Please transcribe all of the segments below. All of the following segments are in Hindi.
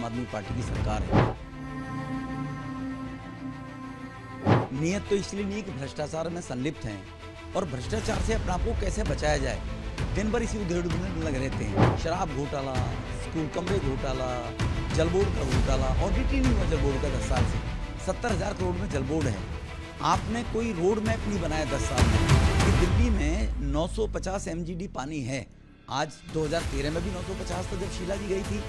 आम आदमी पार्टी की सरकार है। नियत तो इसलिए नहीं कि भ्रष्टाचार में संलिप्त हैं और भ्रष्टाचार से अपने आप को कैसे बचाया जाए, दिन भर इसी उधेड़ में लगे रहते हैं। शराब घोटाला, स्कूल कमरे घोटाला, जल बोर्ड का घोटाला, ऑडिट ही नहीं हुआ जल बोर्ड का 10 साल से। 70,000 करोड़ में जल बोर्ड है। आपने कोई रोड मैप नहीं बनाया 10 साल में कि दिल्ली में 950 MGD पानी है। आज 2013 में भी 950 था जब शीला जी गई थी।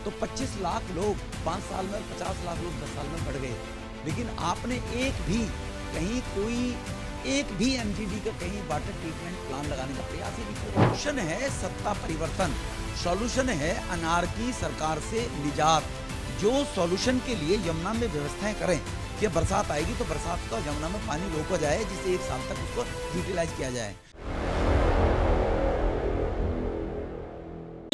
तो 25 लाख लोग 5 साल में और 50 लाख लोग 10 साल में बढ़ गए, लेकिन आपने एक भी MGD का कहीं वाटर ट्रीटमेंट प्लान लगाने का प्रयास ही नहीं किया। सॉल्यूशन है सत्ता परिवर्तन, सॉल्यूशन है अनारकी सरकार से निजात। जो सॉल्यूशन के लिए यमुना में व्यवस्थाएं करें कि बरसात आएगी तो बरसात का यमुना में पानी रोका जाए, जिससे 1 साल तक उसको यूटिलाइज किया जाए।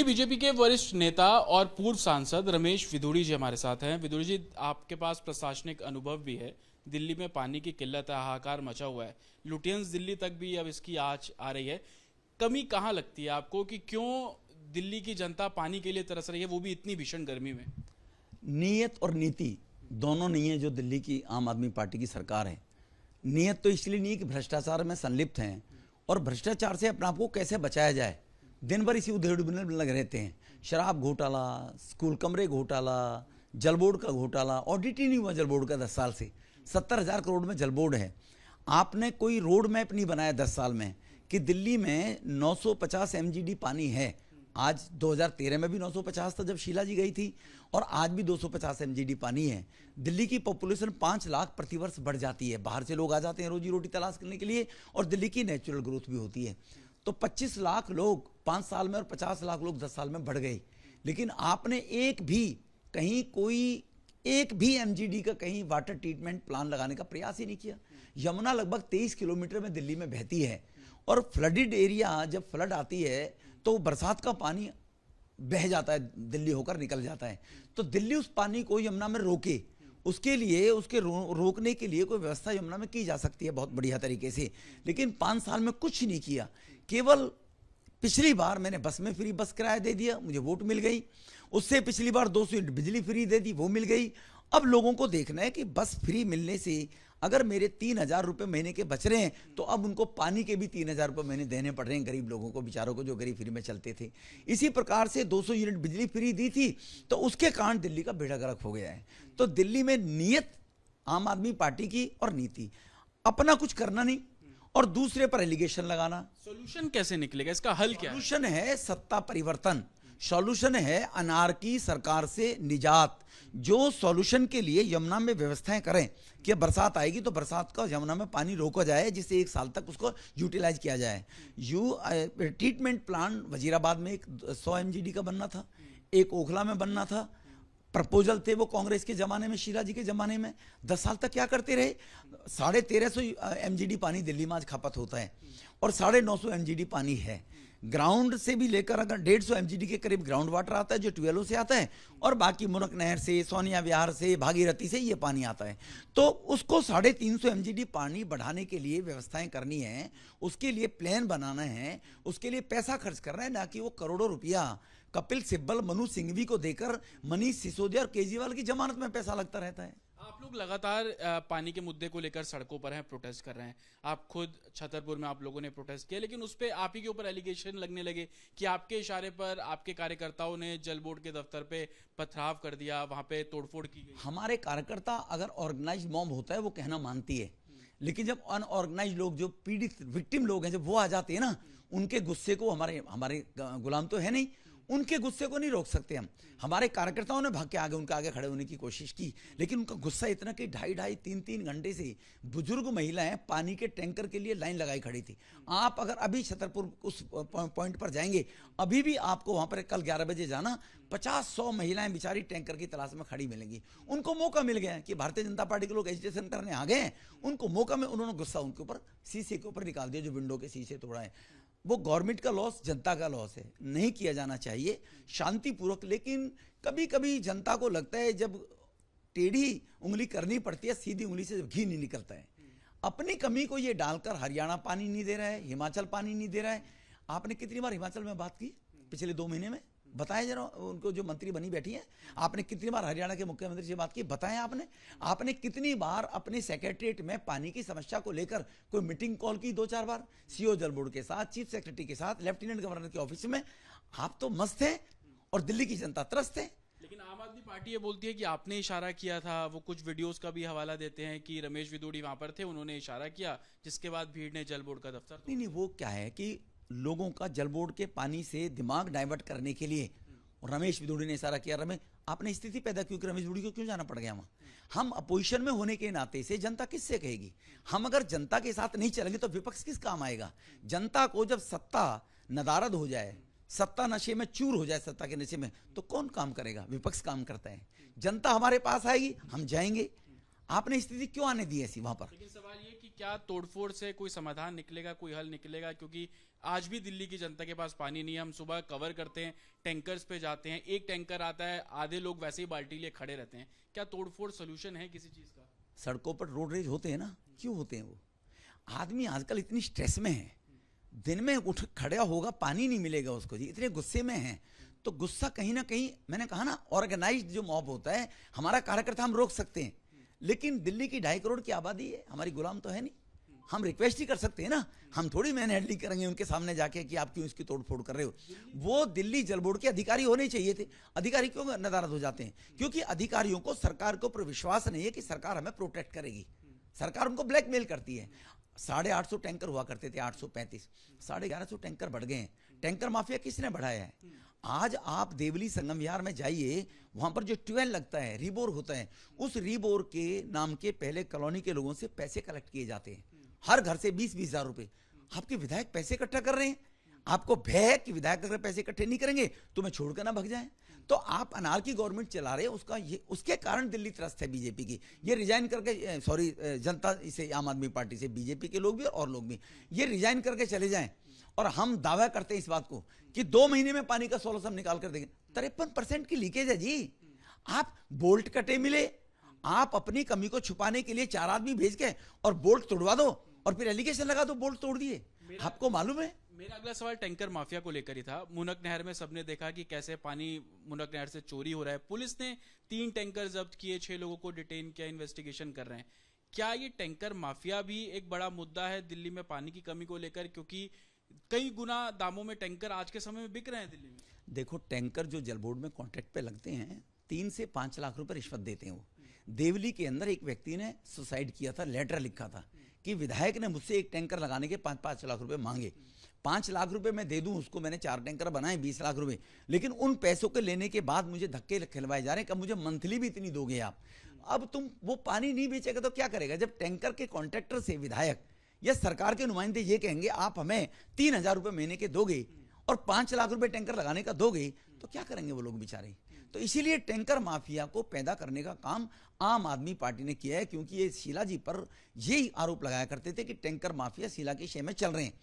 बीजेपी के वरिष्ठ नेता और पूर्व सांसद रमेश विधुड़ी जी हमारे साथ हैं। विधुड़ी जी, आपके पास प्रशासनिक अनुभव भी है। दिल्ली में पानी की किल्लत है, हाहाकार मचा हुआ है। लुटियंस दिल्ली तक भी अब इसकी आंच आ रही है। कमी कहाँ लगती है आपको कि क्यों दिल्ली की जनता पानी के लिए तरस रही है, वो भी इतनी भीषण गर्मी में? नीयत और नीति दोनों नहीं है जो दिल्ली की आम आदमी पार्टी की सरकार है। नीयत तो इसलिए नहीं कि भ्रष्टाचार में संलिप्त हैं और भ्रष्टाचार से अपने आप को कैसे बचाया जाए, दिन भर इसी उधेड़ में लगे रहते हैं। शराब घोटाला, स्कूल कमरे घोटाला, जल बोर्ड का घोटाला, ऑडिट ही नहीं हुआ जल बोर्ड का 10 साल से। 70,000 करोड़ में जल बोर्ड है। आपने कोई रोड मैप नहीं बनाया 10 साल में कि दिल्ली में 950 MGD पानी है। आज 2013 में भी 950 था जब शीला जी गई थी, और आज भी 250 MGD पानी है। दिल्ली की पॉपुलेशन 5 लाख प्रतिवर्ष बढ़ जाती है। बाहर से लोग आ जाते हैं रोजी रोटी तलाश करने के लिए, और दिल्ली की नेचुरल ग्रोथ भी होती है। तो 25 लाख लोग 5 साल में और 50 लाख लोग 10 साल में बढ़ गए, लेकिन आपने एक भी MGD का कहीं वाटर ट्रीटमेंट प्लान लगाने का प्रयास ही नहीं किया। यमुना लगभग 23 किलोमीटर में दिल्ली में बहती है, और फ्लडेड एरिया जब फ्लड आती है तो बरसात का पानी बह जाता है, दिल्ली होकर निकल जाता है। तो दिल्ली उस पानी को यमुना में रोके, उसके लिए रोकने के लिए कोई व्यवस्था यमुना में की जा सकती है बहुत बढ़िया तरीके से, लेकिन 5 साल में कुछ नहीं किया। केवल पिछली बार मैंने बस में फ्री बस किराया दे दिया, मुझे वोट मिल गई। उससे पिछली बार 200 यूनिट बिजली फ्री दे दी, वो मिल गई। अब लोगों को देखना है कि बस फ्री मिलने से अगर मेरे 3,000 रुपये महीने के बच रहे हैं, तो अब उनको पानी के भी 3,000 रुपये महीने देने पड़ रहे हैं गरीब लोगों को, बेचारों को, जो गरीब फ्री में चलते थे। इसी प्रकार से 200 यूनिट बिजली फ्री दी थी, तो उसके कारण दिल्ली का बेड़ा गर्क हो गया है। तो दिल्ली में नीयत आम आदमी पार्टी की और नीति, अपना कुछ करना नहीं और दूसरे पर एलिगेशन लगाना। सोल्यूशन कैसे निकलेगा, इसका हल क्या है? सोल्यूशन है सत्ता परिवर्तन, सॉल्यूशन है अनारकी सरकार से निजात। जो सॉल्यूशन के लिए यमुना में व्यवस्थाएं करें कि बरसात आएगी तो बरसात का यमुना में पानी रोका जाए, जिससे 1 साल तक उसको यूटिलाइज किया जाए। ट्रीटमेंट प्लान वजीराबाद में एक 100 MGD का बनना था, एक ओखला में बनना था। प्रपोजल थे वो कांग्रेस के जमाने में, शीला जी के जमाने में। 10 साल तक क्या करते रहे? 1350 MGD पानी दिल्ली में आज खपत होता है, और 950 MGD पानी है। ग्राउंड से भी लेकर अगर 150 MGD के करीब ग्राउंड वाटर आता है जो ट्यूबवेलों से आता है, और बाकी मुनक नहर से, सोनिया विहार से, भागीरथी से ये पानी आता है। तो उसको 350 MGD पानी बढ़ाने के लिए व्यवस्थाएं करनी है, उसके लिए प्लान बनाना है, उसके लिए पैसा खर्च करना है, ना कि वो करोड़ों रुपया कपिल सिब्बल, मनु सिंघवी को देकर मनीष सिसोदिया और केजरीवाल की जमानत में पैसा लगता रहता है। आप लोग लगातार पानी के मुद्दे को लेकर सड़कों पर हैं, प्रोटेस्ट कर रहे हैं। आप खुद छतरपुर में आप लोगों ने प्रोटेस्ट किया, लेकिन उस पर आप ही के ऊपर एलिगेशन लगने लगे कि आपके इशारे पर आपके कार्यकर्ताओं ने जल बोर्ड के दफ्तर पे पथराव कर दिया, वहां पे तोड़फोड़ की गई। हमारे कार्यकर्ता अगर ऑर्गेनाइज मॉब होता है वो कहना मानती है, लेकिन जब अनऑर्गेनाइज लोग, जो पीड़ित विक्टिम लोग हैं, जब वो आ जाते हैं ना, उनके गुस्से को हमारे गुलाम तो है नहीं, उनके गुस्से को नहीं रोक सकते हम। हमारे कार्यकर्ताओं ने भाग के आगे उनके आगे खड़े होने की कोशिश की, लेकिन उनका गुस्सा इतना कि 2.5-3 घंटे से बुजुर्ग महिलाएं पानी के टैंकर के लिए लाइन लगाई खड़ी थी। आप अगर अभी छतरपुर उस पॉइंट पर जाएंगे, अभी भी आपको वहां पर कल 11 बजे जाना, 50-100 महिलाएं बेचारी टैंकर की तलाश में खड़ी मिलेंगी। उनको मौका मिल गया कि भारतीय जनता पार्टी के लोग एजिटेशन करने आ गए हैं, उनको मौका में उन्होंने गुस्सा उनके ऊपर शीशे के ऊपर निकाल दिया, जो विंडो के शीशे तोड़ा है। वो गवर्नमेंट का लॉस, जनता का लॉस है, नहीं किया जाना चाहिए, शांतिपूर्वक। लेकिन कभी कभी जनता को लगता है जब टेढ़ी उंगली करनी पड़ती है, सीधी उंगली से घी नहीं निकलता है। अपनी कमी को ये डालकर हरियाणा पानी नहीं दे रहा है, हिमाचल पानी नहीं दे रहा है। आपने कितनी बार हिमाचल में बात की? पिछले 2 महीने में? बताएं जरा, उनको जो मंत्री बनी बैठी हैं, आपने कितनी बार हरियाणा के मुख्यमंत्री से बात की? बताएं आपने कितनी बार अपने सेक्रेटरीट में पानी की समस्या को लेकर कोई मीटिंग कॉल की? 2-4 बार सीओ जल बोर्ड के साथ, चीफ सेक्रेटरी के साथ, लेफ्टिनेंट गवर्नर के ऑफिस में। आप तो मस्त हैं और दिल्ली की जनता त्रस्त है। लेकिन आम आदमी पार्टी ये बोलती है कि आपने इशारा किया था। वो कुछ वीडियोस का भी हवाला देते हैं कि रमेश विदुड़ी वहां पर थे, उन्होंने इशारा किया, जिसके बाद भीड़ ने जल बोर्ड का दफ्तर नहीं, वो क्या है कि लोगों का जल बोर्ड के पानी से दिमाग डाइवर्ट करने के लिए और रमेश विदुड़ी ने इशारा किया। रमेश, आपने स्थिति पैदा क्यों की? रमेश विदुड़ी को क्यों जाना पड़ गया वहां? हम अपोजिशन में होने के नाते से जनता किससे कहेगी? हम अगर जनता के साथ नहीं चलेंगे तो विपक्ष किस काम आएगा? जनता को जब सत्ता नदारद हो जाए, सत्ता नशे में चूर हो जाए, सत्ता के नशे में, तो कौन काम करेगा? विपक्ष काम करता है। जनता हमारे पास आएगी, हम जाएंगे। आपने स्थिति क्यों आने दी ऐसी वहां पर? लेकिन सवाल ये कि क्या तोड़फोड़ से कोई समाधान निकलेगा, कोई हल निकलेगा? क्योंकि आज भी दिल्ली की जनता के पास पानी नहीं है। हम सुबह कवर करते हैं, टैंकर्स पे जाते हैं, एक टैंकर आता है, आधे लोग वैसे ही बाल्टी लिए खड़े रहते हैं। क्या तोड़फोड़ सोल्यूशन है किसी चीज का? सड़कों पर रोड रेज होते हैं ना, क्यों होते हैं? वो आदमी आजकल इतनी स्ट्रेस में है, दिन में उठ खड़ा होगा, पानी नहीं मिलेगा उसको जी, इतने गुस्से में है। तो गुस्सा कहीं ना कहीं, मैंने कहा ना, ऑर्गेनाइज्ड जो मॉब होता है, हमारा कार्यकर्ता हम रोक सकते हैं, लेकिन दिल्ली की 2.5 करोड़ की आबादी है, हमारी गुलाम तो है नहीं। हम रिक्वेस्ट ही कर सकते हैं ना, हम थोड़ी मैन हैंडलिंग करेंगे उनके सामने जाके कि आप क्यों इसकी तोड़फोड़ कर रहे हो। वो दिल्ली जल बोर्ड के अधिकारी होने चाहिए थे। अधिकारी क्यों नदारद हो जाते हैं? क्योंकि अधिकारियों को सरकार के ऊपर विश्वास नहीं है कि सरकार हमें प्रोटेक्ट करेगी। सरकार उनको ब्लैकमेल करती है। 850 टैंकर हुआ करते थे, 835, 1150 टैंकर बढ़ गए हैं। टैंकर माफिया किसने बढ़ाया है? आज आप देवली संगम विहार में जाइए, वहां पर जो ट्यूबवेल लगता है, रीबोर होता है, उस रीबोर के नाम के पहले कॉलोनी के लोगों से पैसे कलेक्ट किए जाते हैं, हर घर से 20-20 हजार रुपए। आपके विधायक पैसे इकट्ठा कर रहे हैं, आपको भय है कि विधायक अगर पैसे इकट्ठे नहीं करेंगे तो मैं छोड़कर ना भग जाए। तो आप अनार की गवर्नमेंट चला रहे हैं, उसके कारण दिल्ली त्रस्त है बीजेपी की। ये रिजाइन करके, सॉरी, जनता इसे, आम आदमी पार्टी से, बीजेपी के लोग भी और लोग भी, ये रिजाइन करके चले जाएं। और हम दावा करते हैं इस बात को कि 2 महीने में पानी का सोल्यूशन निकाल कर देंगे। 53% की लीकेज है जी। आप बोल्ट कटे मिले, आप अपनी कमी को छुपाने के लिए 4 आदमी भेज के और बोल्ट तोड़वा दो और फिर एलिगेशन लगा दो बोल्ट तोड़ दिए। आपको मालूम है? मेरा अगला सवाल टैंकर माफिया को लेकर ही था। मुनक नहर में सबने देखा कि कैसे पानी मुनक नहर से चोरी हो रहा है। पुलिस ने 3 टैंकर जब्त किए, 6 लोगों को डिटेन किया, इन्वेस्टिगेशन कर रहे हैं। क्या ये टैंकर माफिया भी एक बड़ा मुद्दा है दिल्ली में पानी की कमी को लेकर? क्योंकि कई गुना दामों में टैंकर आज के समय में बिक रहे हैं दिल्ली में। देखो, टैंकर जो जल बोर्ड में कॉन्ट्रैक्ट पे लगते हैं, 3 से 5 लाख रुपए रिश्वत देते हैं वो। देवली के अंदर एक व्यक्ति ने सुसाइड किया था, लेटर लिखा था कि विधायक ने मुझसे एक टैंकर लगाने के 5-5 लाख रुपए मांगे। 5 लाख रुपए मैं दे दूं उसको, मैंने 4 टैंकर बनाए, 20 लाख रुपए, लेकिन उन पैसों के लेने के बाद मुझे धक्के खिलवाए जा रहे हैं कि मुझे मंथली भी इतनी दोगे आप। अब तुम वो पानी नहीं बेचेगा तो क्या करेगा? जब टैंकर के कॉन्ट्रैक्टर से विधायक या सरकार के नुमाइंदे ये कहेंगे आप हमें 3,000 रुपए महीने के दोगे और 5 लाख रुपए टैंकर लगाने का दोगे, तो क्या करेंगे वो लोग बेचारे? तो इसीलिए टैंकर माफिया को पैदा करने का काम आम आदमी पार्टी ने किया है। क्योंकि ये शीला जी पर यही आरोप लगाया करते थे कि टैंकर माफिया शीला के शय में चल रहे हैं।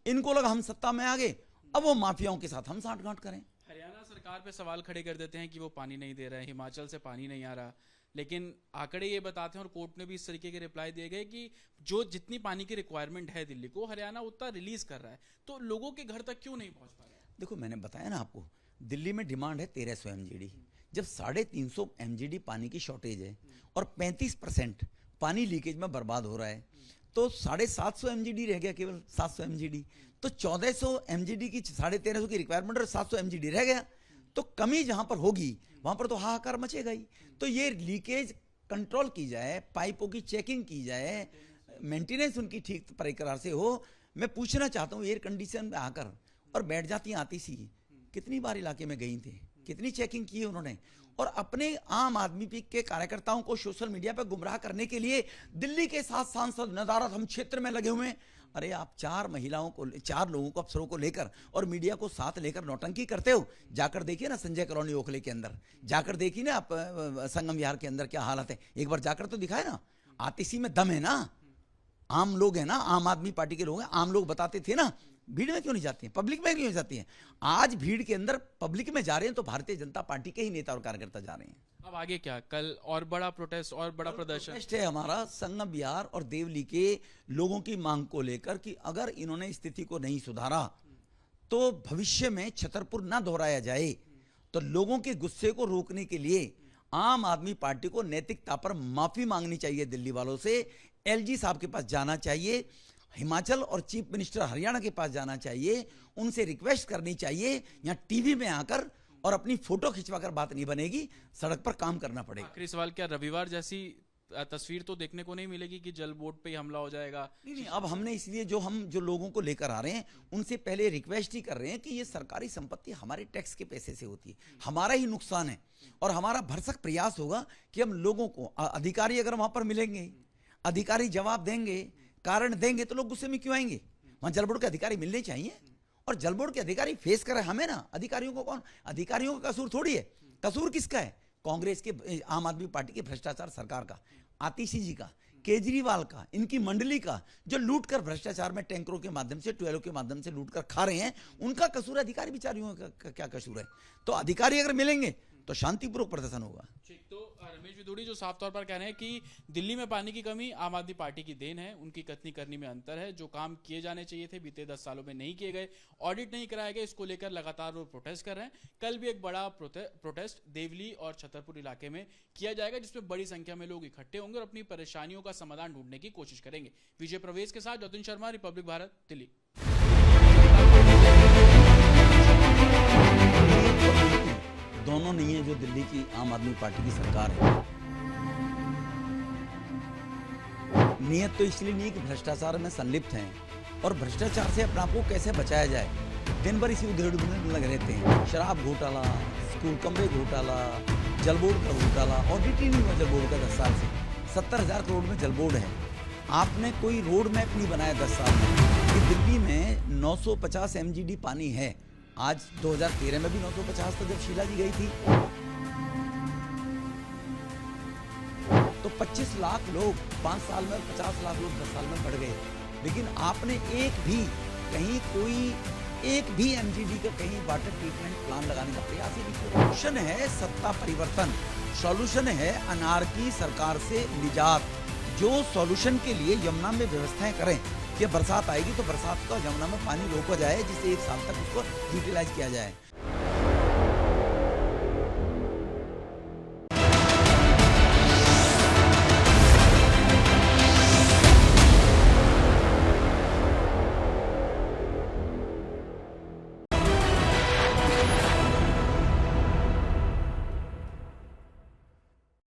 इनको लगा हम सत्ता में आ गए, अब वो माफियाओं के साथ हम साठगांठ करें। हरियाणा सरकार पे सवाल खड़े कर देते हैं कि वो पानी नहीं दे रहा है, हिमाचल से पानी नहीं आ रहा, लेकिन आंकड़े ये बताते हैं और कोर्ट ने भी इस तरीके के रिप्लाई दिए गए कि जो जितनी पानी की रिक्वायरमेंट है दिल्ली को, हरियाणा उतना रिलीज कर रहा है। तो लोगों के घर तक क्यों नहीं पहुंच पा रहा है? देखो, मैंने बताया ना आपको, दिल्ली में डिमांड है 1300 MGD। जब 350 MGD पानी की शॉर्टेज है और 35% पानी लीकेज में बर्बाद हो रहा है, तो 750 MGD रह गया, केवल 700 MGD। तो 1400 MGD की 1350 की रिक्वायरमेंट और 700 MGD रह गया। तो कमी जहां पर होगी वहां पर तो हाहाकार मचेगा ही। तो ये लीकेज कंट्रोल की जाए, पाइपों की चेकिंग की जाए, मेंटेनेंस उनकी ठीक प्रकार से हो। मैं पूछना चाहता हूँ, एयर कंडीशन में आकर और बैठ जाती आती सी, कितनी बार इलाके में गई थी, कितनी चेकिंग की है उन्होंने? और अपने आम आदमी के कार्यकर्ताओं को सोशल मीडिया पर गुमराह करने के लिए दिल्ली के 7 सांसद नदारद हम क्षेत्र में लगे हुए हैं। अरे आप 4 महिलाओं को, 4 लोगों को, अफसरों को लेकर और मीडिया को साथ लेकर नौटंकी करते हो। जाकर देखिए ना संजय कॉलोनी ओखले के अंदर, जाकर देखिए ना आप संगम विहार के अंदर क्या हालत है, एक बार जाकर तो दिखाए ना। आतिशी में दम है ना, आम लोग हैं ना, आम आदमी पार्टी के लोग हैं, आम लोग बताते थे ना, भीड़ में क्यों नहीं जाती हैं, पब्लिक में क्यों नहीं जाती हैं? आज भीड़ के अंदर पब्लिक में जा रहे हैं तो भारतीय जनता पार्टी के ही नेता और कार्यकर्ता जा रहे हैं। अब आगे क्या? कल और बड़ा प्रोटेस्ट और बड़ा प्रदर्शन है हमारा संगम विहार और देवली के लोगों की मांग को लेकर कि अगर इन्होंने स्थिति को नहीं सुधारा तो भविष्य में छतरपुर ना दोहराया जाए, तो लोगों के गुस्से को रोकने के लिए आम आदमी पार्टी को नैतिकता पर माफी मांगनी चाहिए दिल्ली वालों से। एलजी साहब के पास जाना चाहिए, हिमाचल और चीफ मिनिस्टर हरियाणा के पास जाना चाहिए, उनसे रिक्वेस्ट करनी चाहिए, यहाँ टीवी में आकर और अपनी फोटो खिंचवाकर बात नहीं बनेगी, सड़क पर काम करना पड़ेगा। आखिरी सवाल, क्या रविवार जैसी तस्वीर तो देखने को नहीं मिलेगी कि जल बोर्ड पे ही हमला हो जाएगा? नहीं, अब हमने इसलिए जो लोगों को लेकर आ रहे हैं उनसे पहले रिक्वेस्ट ही कर रहे हैं कि ये सरकारी संपत्ति हमारे टैक्स के पैसे से होती है, हमारा ही नुकसान है, और हमारा भरसक प्रयास होगा कि हम लोगों को, अधिकारी अगर वहां पर मिलेंगे, अधिकारी जवाब देंगे, कारण देंगे, तो लोग गुस्से में क्यों आएंगे? वहां जल बोर्ड के अधिकारी मिलने चाहिए, और जल बोर्ड के अधिकारी फेस करें हमें ना, अधिकारियों को कौन, अधिकारियों का कसूर थोड़ी है, कसूर किसका है? कांग्रेस के, आम आदमी पार्टी के भ्रष्टाचार सरकार का, आतिशी जी का, केजरीवाल का, इनकी मंडली का, जो लूट कर भ्रष्टाचार में टैंकरों के माध्यम से, ट्यूबवेलों के माध्यम से लूट कर खा रहे हैं, उनका कसूर है। अधिकारी बेचारियों का क्या कसूर है? तो अधिकारी अगर मिलेंगे तो शांतिपूर्वक प्रदर्शन होगा। ठीक, तो रमेश विधुड़ी जो साफ तौर पर कह रहे हैं कि दिल्ली में पानी की कमी आम आदमी पार्टी की देन है, उनकी कथनी करनी में अंतर है, जो काम किए जाने चाहिए थे बीते 10 सालों में नहीं किए गए, ऑडिट नहीं कराए गए, इसको लेकर लगातार वो प्रोटेस्ट कर रहे हैं। कल भी एक बड़ा प्रोटेस्ट देवली और छतरपुर इलाके में किया जाएगा, जिसमें बड़ी संख्या में लोग इकट्ठे होंगे और अपनी परेशानियों का समाधान ढूंढने की कोशिश करेंगे। विजय प्रवेश के साथ जतिन शर्मा, रिपब्लिक भारत, दिल्ली। दोनों नहीं है जो दिल्ली की आम आदमी पार्टी की सरकार है। नियत तो इसलिए नहीं कि भ्रष्टाचार में संलिप्त हैं, और भ्रष्टाचार से अपने आप को कैसे बचाया जाए, दिन भर इसी उधेड़ बुन में लगे रहते हैं। शराब घोटाला, स्कूल कमरे घोटाला, जल बोर्ड का घोटाला, ऑडिट ही नहीं हुआ जल बोर्ड का 10 साल से। 70,000 करोड़ में जल बोर्ड है। आपने कोई रोड मैप नहीं बनाया 10 साल में कि दिल्ली में 950 MGD पानी है। आज 2013 में भी 950 था जब शीला जी गई थी। तो 25 लाख लोग 5 साल में, 50 लाख लोग 10 साल में बढ़ गए, लेकिन आपने एक भी MGD का कहीं वाटर ट्रीटमेंट प्लान लगाने का प्रयास ही नहीं किया। सॉल्यूशन है सत्ता परिवर्तन, सॉल्यूशन है अनारकी, सरकार से निजात। जो सॉल्यूशन के लिए यमुना में व्यवस्थाएं करें कि बरसात आएगी तो बरसात का यमुना में पानी रोका जाए, जिससे 1 साल तक उसको यूटिलाइज किया जाए।